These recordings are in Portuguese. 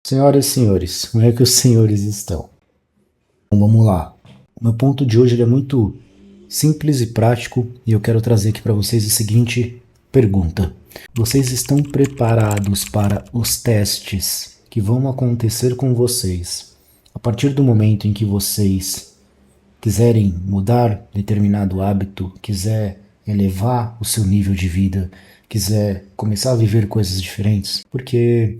Senhoras e senhores, como é que os senhores estão? Então, vamos lá. O meu ponto de hoje ele é muito simples e prático e eu quero trazer aqui para vocês a seguinte pergunta. Vocês estão preparados para os testes que vão acontecer com vocês a partir do momento em que vocês quiserem mudar determinado hábito, quiser elevar o seu nível de vida, quiser começar a viver coisas diferentes? Porque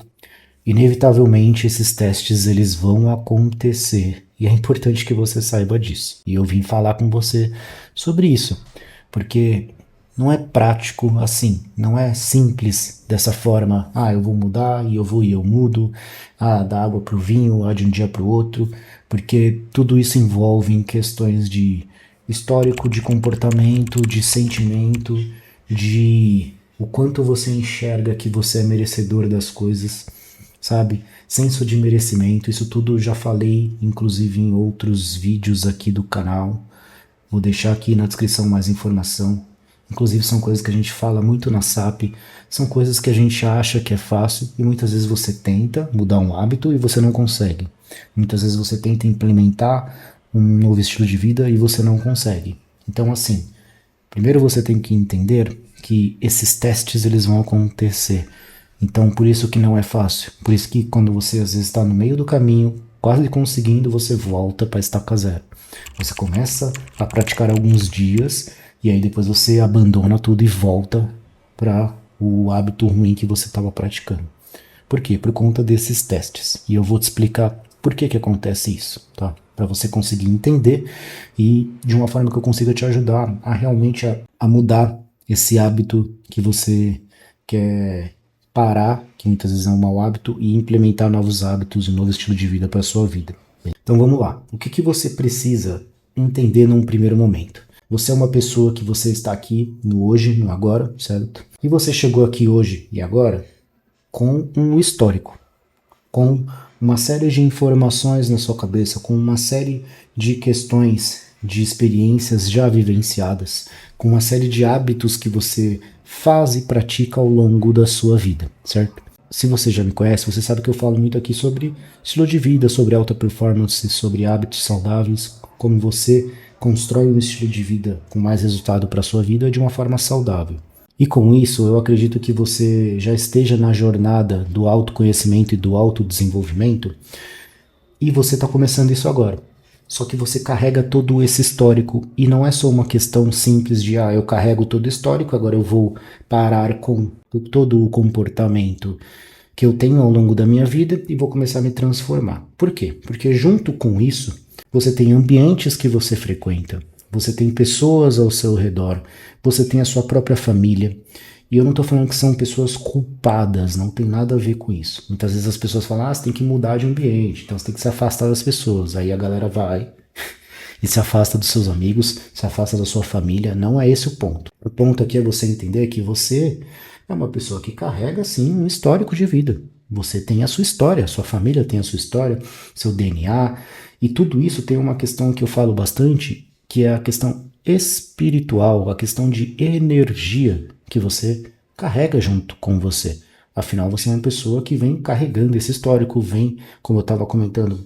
inevitavelmente esses testes eles vão acontecer e é importante que você saiba disso. E eu vim falar com você sobre isso, porque não é prático assim, não é simples dessa forma. Ah, eu vou mudar e eu vou e eu mudo. Ah, da água para o vinho, ah, de um dia para o outro, porque tudo isso envolve em questões de histórico, de comportamento, de sentimento, de o quanto você enxerga que você é merecedor das coisas, sabe? Senso de merecimento, isso tudo eu já falei, inclusive em outros vídeos aqui do canal. Vou deixar aqui na descrição mais informação. Inclusive são coisas que a gente fala muito na SAP, são coisas que a gente acha que é fácil e muitas vezes você tenta mudar um hábito e você não consegue. Muitas vezes você tenta implementar um novo estilo de vida e você não consegue. Então assim, primeiro você tem que entender que esses testes eles vão acontecer. Então por isso que não é fácil. Por isso que quando você às vezes está no meio do caminho, quase conseguindo, você volta para estaca zero. Você começa a praticar alguns dias e aí depois você abandona tudo e volta para o hábito ruim que você estava praticando. Por quê? Por conta desses testes. E eu vou te explicar por que acontece isso, tá? Para você conseguir entender e de uma forma que eu consiga te ajudar a realmente a mudar esse hábito que você quer parar, que muitas vezes é um mau hábito, e implementar novos hábitos e um novo estilo de vida para a sua vida. Então vamos lá. O que você precisa entender num primeiro momento? Você é uma pessoa que você está aqui no hoje, no agora, certo? E você chegou aqui hoje e agora com um histórico, com uma série de informações na sua cabeça, com uma série de questões, de experiências já vivenciadas, com uma série de hábitos que você faz e pratica ao longo da sua vida, certo? Se você já me conhece, você sabe que eu falo muito aqui sobre estilo de vida, sobre alta performance, sobre hábitos saudáveis, como você constrói um estilo de vida com mais resultado para a sua vida de uma forma saudável. E com isso, eu acredito que você já esteja na jornada do autoconhecimento e do autodesenvolvimento e você está começando isso agora. Só que você carrega todo esse histórico e não é só uma questão simples de eu carrego todo o histórico, agora eu vou parar com todo o comportamento que eu tenho ao longo da minha vida e vou começar a me transformar. Por quê? Porque junto com isso, você tem ambientes que você frequenta, você tem pessoas ao seu redor, você tem a sua própria família. E eu não estou falando que são pessoas culpadas, não tem nada a ver com isso. Muitas vezes as pessoas falam, você tem que mudar de ambiente, então você tem que se afastar das pessoas. Aí a galera vai e se afasta dos seus amigos, se afasta da sua família. Não é esse o ponto. O ponto aqui é você entender que você é uma pessoa que carrega, sim, um histórico de vida. Você tem a sua história, sua família tem a sua história, seu DNA, e tudo isso tem uma questão que eu falo bastante, que é a questão espiritual, a questão de energia que você carrega junto com você. Afinal, você é uma pessoa que vem carregando esse histórico, vem, como eu estava comentando,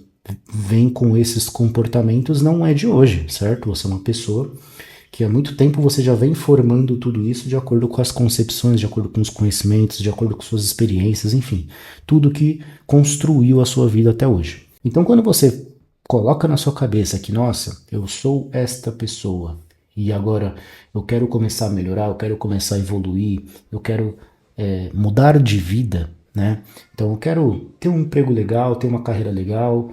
vem com esses comportamentos, não é de hoje, certo? Você é uma pessoa que há muito tempo você já vem formando tudo isso de acordo com as concepções, de acordo com os conhecimentos, de acordo com suas experiências, enfim, tudo que construiu a sua vida até hoje. Então, quando você coloca na sua cabeça que, nossa, eu sou esta pessoa e agora eu quero começar a melhorar, eu quero começar a evoluir, eu quero mudar de vida, né? Então eu quero ter um emprego legal, ter uma carreira legal,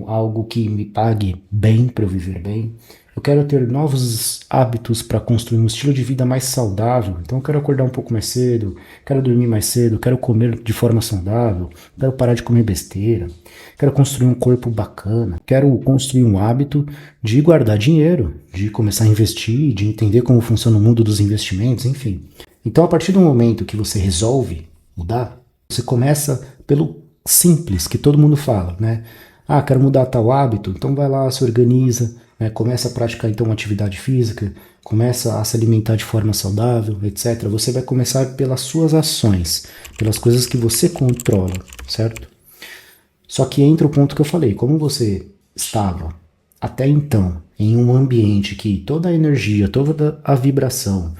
algo que me pague bem para eu viver bem. Eu quero ter novos hábitos para construir um estilo de vida mais saudável. Então eu quero acordar um pouco mais cedo, quero dormir mais cedo, quero comer de forma saudável, quero parar de comer besteira, quero construir um corpo bacana, quero construir um hábito de guardar dinheiro, de começar a investir, de entender como funciona o mundo dos investimentos, enfim. Então a partir do momento que você resolve mudar, você começa pelo simples, que todo mundo fala, né? Quero mudar tal hábito, então vai lá, se organiza, né? Começa a praticar então uma atividade física, começa a se alimentar de forma saudável, etc. Você vai começar pelas suas ações, pelas coisas que você controla, certo? Só que entra o ponto que eu falei, como você estava até então em um ambiente que toda a energia, toda a vibração,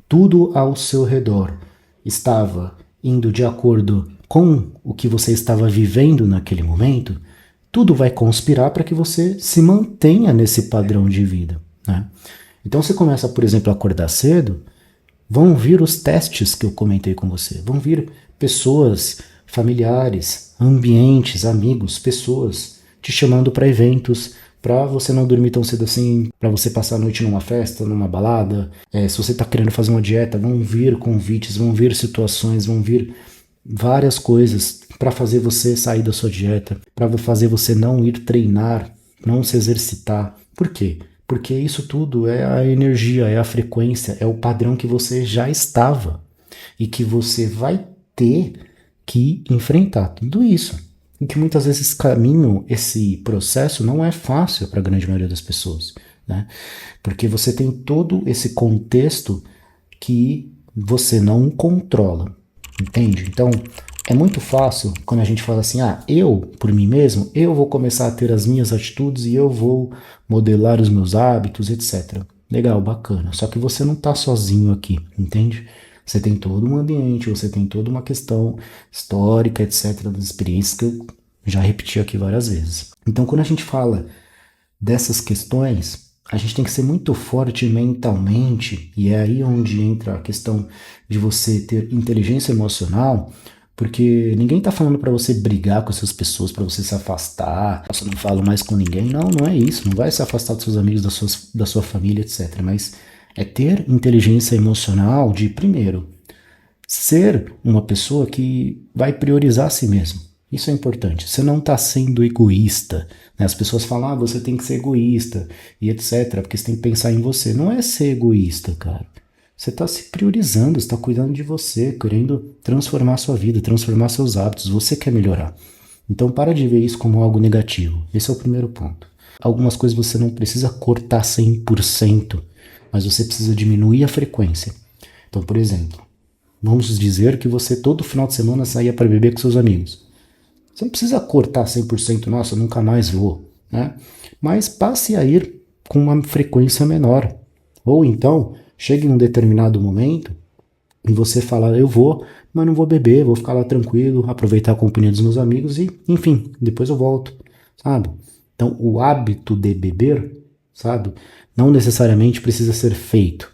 tudo ao seu redor estava indo de acordo com o que você estava vivendo naquele momento, tudo vai conspirar para que você se mantenha nesse padrão de vida, né? Então você começa, por exemplo, a acordar cedo, vão vir os testes que eu comentei com você, vão vir pessoas, familiares, ambientes, amigos, pessoas te chamando para eventos, para você não dormir tão cedo assim, para você passar a noite numa festa, numa balada. Se você está querendo fazer uma dieta, vão vir convites, vão vir situações, vão vir várias coisas para fazer você sair da sua dieta, para fazer você não ir treinar, não se exercitar. Por quê? Porque isso tudo é a energia, é a frequência, é o padrão que você já estava e que você vai ter que enfrentar tudo isso. E que muitas vezes esse caminho, esse processo não é fácil para a grande maioria das pessoas, né? Porque você tem todo esse contexto que você não controla, entende? Então, é muito fácil quando a gente fala assim, eu, por mim mesmo, eu vou começar a ter as minhas atitudes e eu vou modelar os meus hábitos, etc. Legal, bacana. Só que você não está sozinho aqui, entende? Você tem todo um ambiente, você tem toda uma questão histórica, etc., das experiências que eu já repeti aqui várias vezes. Então, quando a gente fala dessas questões, a gente tem que ser muito forte mentalmente, e é aí onde entra a questão de você ter inteligência emocional, porque ninguém tá falando para você brigar com essas pessoas, para você se afastar, eu não falo mais com ninguém. Não, não é isso. Não vai se afastar dos seus amigos, da sua família, etc. Mas é ter inteligência emocional de, primeiro, ser uma pessoa que vai priorizar a si mesmo. Isso é importante. Você não está sendo egoísta, né? As pessoas falam, você tem que ser egoísta e etc. Porque você tem que pensar em você. Não é ser egoísta, cara. Você está se priorizando, está cuidando de você, querendo transformar a sua vida, transformar seus hábitos. Você quer melhorar. Então para de ver isso como algo negativo. Esse é o primeiro ponto. Algumas coisas você não precisa cortar 100%, mas você precisa diminuir a frequência. Então, por exemplo, vamos dizer que você todo final de semana saía para beber com seus amigos. Você não precisa cortar 100%, nossa, nunca mais vou, né? Mas passe a ir com uma frequência menor. Ou então, chegue em um determinado momento e você fala, eu vou, mas não vou beber, vou ficar lá tranquilo, aproveitar a companhia dos meus amigos e, enfim, depois eu volto, sabe? Então, o hábito de beber, sabe, não necessariamente precisa ser feito,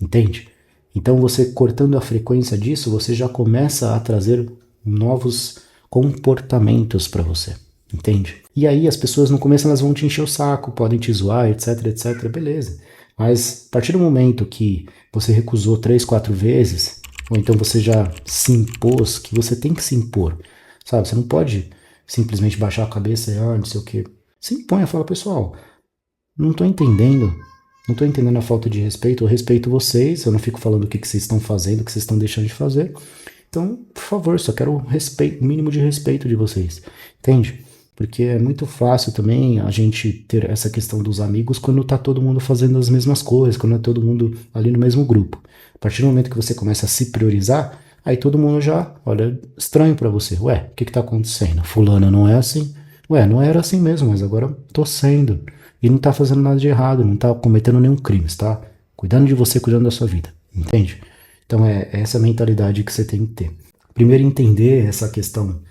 entende? Então, você cortando a frequência disso, você já começa a trazer novos comportamentos para você, entende? E aí as pessoas no começo elas vão te encher o saco, podem te zoar, etc, etc, beleza. Mas a partir do momento que você recusou 3, 4 vezes, ou então você já se impôs, que você tem que se impor, sabe? Você não pode simplesmente baixar a cabeça e, não sei o que. Se impõe e fala, pessoal, não tô entendendo a falta de respeito, eu respeito vocês, eu não fico falando o que vocês estão fazendo, o que vocês estão deixando de fazer. Então, por favor, só quero o mínimo de respeito de vocês, entende? Porque é muito fácil também a gente ter essa questão dos amigos quando tá todo mundo fazendo as mesmas coisas, quando é todo mundo ali no mesmo grupo. A partir do momento que você começa a se priorizar, aí todo mundo já olha estranho pra você. Ué, o que tá acontecendo? Fulano não é assim? Ué, não era assim mesmo, mas agora tô sendo. E não tá fazendo nada de errado, não tá cometendo nenhum crime, está cuidando de você, cuidando da sua vida, entende? Então é essa mentalidade que você tem que ter. Primeiro, entender essa questão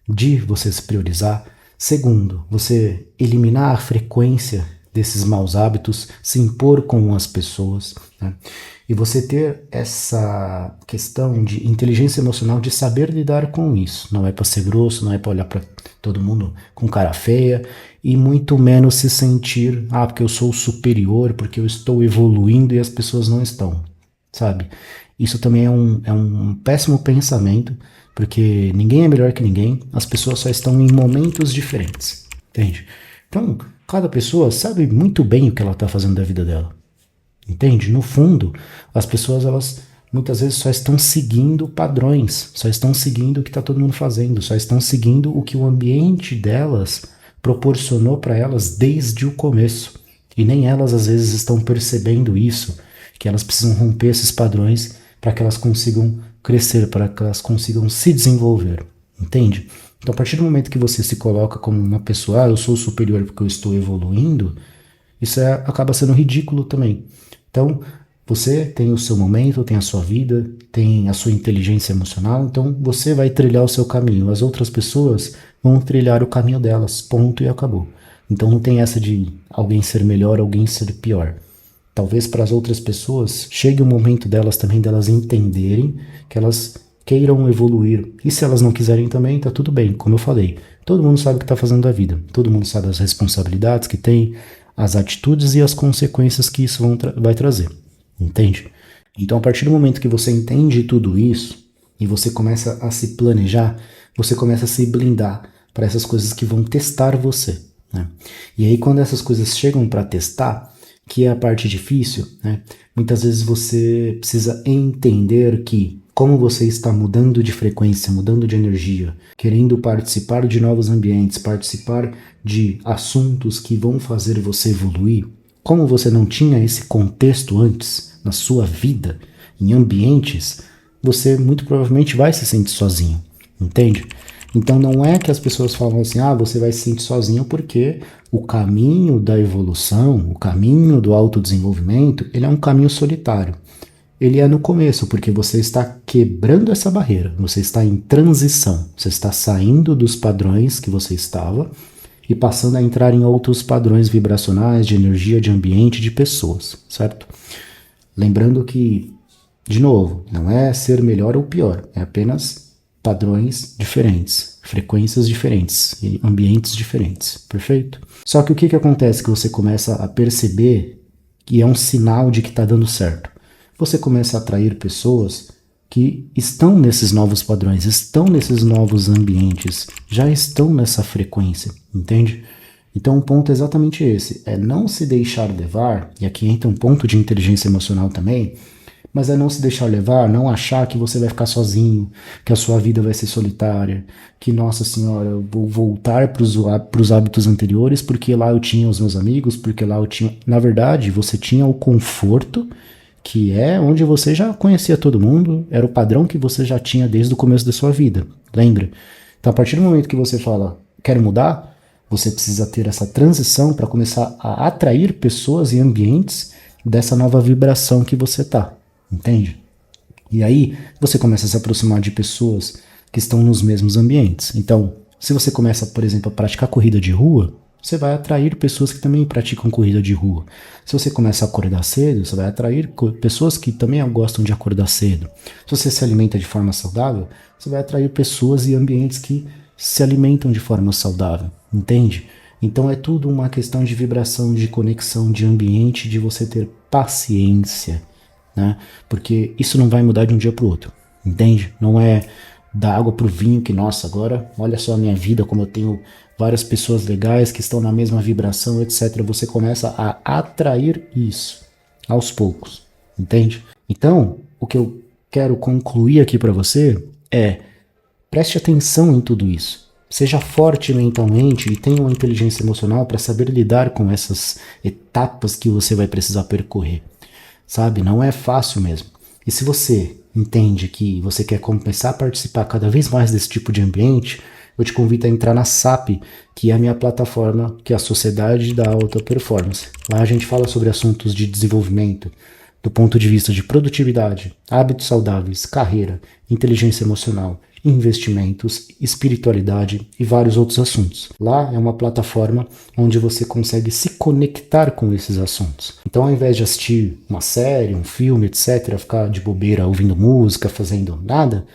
de você se priorizar. Segundo, você eliminar a frequência desses maus hábitos, se impor com as pessoas, né? E você ter essa questão de inteligência emocional de saber lidar com isso. Não é para ser grosso, não é para olhar para todo mundo com cara feia e muito menos se sentir, porque eu sou superior, porque eu estou evoluindo e as pessoas não estão, sabe? Isso também é um péssimo pensamento, porque ninguém é melhor que ninguém, as pessoas só estão em momentos diferentes, entende? Então, cada pessoa sabe muito bem o que ela está fazendo da vida dela, entende? No fundo, as pessoas, elas muitas vezes só estão seguindo padrões, só estão seguindo o que está todo mundo fazendo, só estão seguindo o que o ambiente delas proporcionou para elas desde o começo. E nem elas às vezes estão percebendo isso, que elas precisam romper esses padrões para que elas consigam crescer, para que elas consigam se desenvolver, entende? Então, a partir do momento que você se coloca como uma pessoa, eu sou superior porque eu estou evoluindo, isso acaba sendo ridículo também. Então, você tem o seu momento, tem a sua vida, tem a sua inteligência emocional, então você vai trilhar o seu caminho. As outras pessoas vão trilhar o caminho delas, ponto e acabou. Então não tem essa de alguém ser melhor, alguém ser pior. Talvez para as outras pessoas chegue o momento delas entenderem que elas queiram evoluir. E se elas não quiserem também, tá tudo bem, como eu falei. Todo mundo sabe o que está fazendo da vida. Todo mundo sabe as responsabilidades que tem, as atitudes e as consequências que isso vai trazer. Entende? Então, a partir do momento que você entende tudo isso e você começa a se planejar, você começa a se blindar para essas coisas que vão testar você, né? E aí, quando essas coisas chegam para testar, que é a parte difícil, né? Muitas vezes você precisa entender que, como você está mudando de frequência, mudando de energia, querendo participar de novos ambientes, participar de assuntos que vão fazer você evoluir, como você não tinha esse contexto antes na sua vida, em ambientes, você muito provavelmente vai se sentir sozinho, entende? Então não é que as pessoas falam assim, você vai se sentir sozinho porque o caminho da evolução, o caminho do autodesenvolvimento, ele é um caminho solitário. Ele é no começo, porque você está quebrando essa barreira, você está em transição, você está saindo dos padrões que você estava e passando a entrar em outros padrões vibracionais, de energia, de ambiente, de pessoas, certo? Lembrando que, de novo, não é ser melhor ou pior, é apenas padrões diferentes, frequências diferentes e ambientes diferentes, perfeito? Só que o que acontece que você começa a perceber que é um sinal de que está dando certo? Você começa a atrair pessoas que estão nesses novos padrões, estão nesses novos ambientes, já estão nessa frequência, entende? Então o ponto é exatamente esse, é não se deixar levar, e aqui entra um ponto de inteligência emocional também, mas é não se deixar levar, não achar que você vai ficar sozinho, que a sua vida vai ser solitária, que, nossa senhora, eu vou voltar para os hábitos anteriores porque lá eu tinha os meus amigos, porque lá eu tinha... Na verdade, você tinha o conforto, que é onde você já conhecia todo mundo, era o padrão que você já tinha desde o começo da sua vida, lembra? Então, a partir do momento que você fala, quero mudar, você precisa ter essa transição para começar a atrair pessoas e ambientes dessa nova vibração que você tá, entende? E aí, você começa a se aproximar de pessoas que estão nos mesmos ambientes. Então, se você começa, por exemplo, a praticar corrida de rua, você vai atrair pessoas que também praticam corrida de rua. Se você começa a acordar cedo, você vai atrair pessoas que também gostam de acordar cedo. Se você se alimenta de forma saudável, você vai atrair pessoas e ambientes que se alimentam de forma saudável, entende? Então é tudo uma questão de vibração, de conexão, de ambiente, de você ter paciência, né? Porque isso não vai mudar de um dia para o outro, entende? Não é da água para o vinho que, nossa, agora olha só a minha vida, como eu tenho várias pessoas legais que estão na mesma vibração, etc. Você começa a atrair isso aos poucos, entende? Então, o que eu quero concluir aqui para você é: preste atenção em tudo isso. Seja forte mentalmente e tenha uma inteligência emocional para saber lidar com essas etapas que você vai precisar percorrer. Sabe? Não é fácil mesmo. E se você entende que você quer começar a participar cada vez mais desse tipo de ambiente, eu te convido a entrar na SAP, que é a minha plataforma, que é a Sociedade da Alta Performance. Lá a gente fala sobre assuntos de desenvolvimento, do ponto de vista de produtividade, hábitos saudáveis, carreira, inteligência emocional, investimentos, espiritualidade e vários outros assuntos. Lá é uma plataforma onde você consegue se conectar com esses assuntos. Então, ao invés de assistir uma série, um filme, etc., ficar de bobeira ouvindo música, fazendo nada,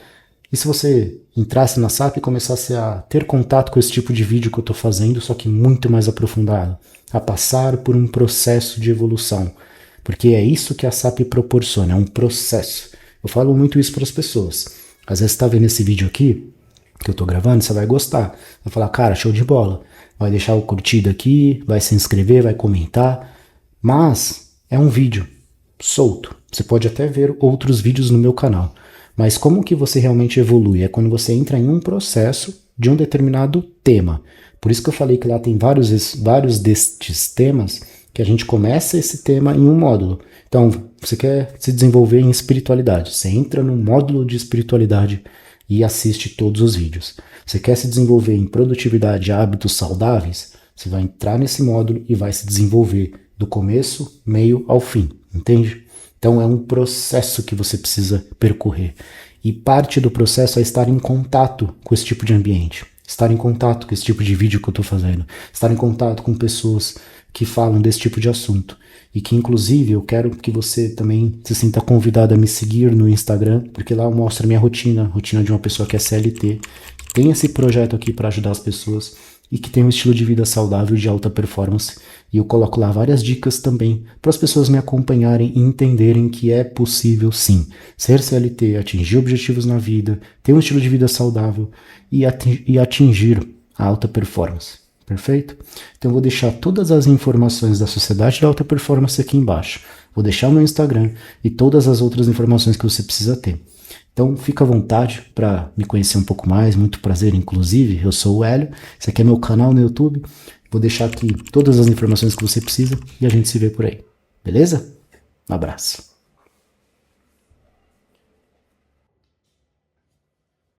e se você entrasse na SAP e começasse a ter contato com esse tipo de vídeo que eu estou fazendo, só que muito mais aprofundado, a passar por um processo de evolução, porque é isso que a SAP proporciona, é um processo. Eu falo muito isso para as pessoas. Às vezes você está vendo esse vídeo aqui, que eu estou gravando, você vai gostar. Vai falar, cara, show de bola. Vai deixar o curtido aqui, vai se inscrever, vai comentar. Mas é um vídeo solto. Você pode até ver outros vídeos no meu canal. Mas como que você realmente evolui? É quando você entra em um processo de um determinado tema. Por isso que eu falei que lá tem vários destes temas que a gente começa esse tema em um módulo. Então, você quer se desenvolver em espiritualidade, você entra no módulo de espiritualidade e assiste todos os vídeos. Você quer se desenvolver em produtividade e hábitos saudáveis? Você vai entrar nesse módulo e vai se desenvolver do começo, meio ao fim, entende? Então é um processo que você precisa percorrer. E parte do processo é estar em contato com esse tipo de ambiente, estar em contato com esse tipo de vídeo que eu estou fazendo, estar em contato com pessoas que falam desse tipo de assunto. E que, inclusive, eu quero que você também se sinta convidado a me seguir no Instagram, porque lá eu mostro a minha rotina, a rotina de uma pessoa que é CLT, que tem esse projeto aqui para ajudar as pessoas e que tem um estilo de vida saudável de alta performance. E eu coloco lá várias dicas também para as pessoas me acompanharem e entenderem que é possível sim ser CLT, atingir objetivos na vida, ter um estilo de vida saudável e atingir a alta performance. Perfeito? Então eu vou deixar todas as informações da Sociedade da Alta Performance aqui embaixo. Vou deixar o meu Instagram e todas as outras informações que você precisa ter. Então fica à vontade para me conhecer um pouco mais, muito prazer inclusive, eu sou o Hélio, esse aqui é meu canal no YouTube, vou deixar aqui todas as informações que você precisa e a gente se vê por aí, beleza? Um abraço.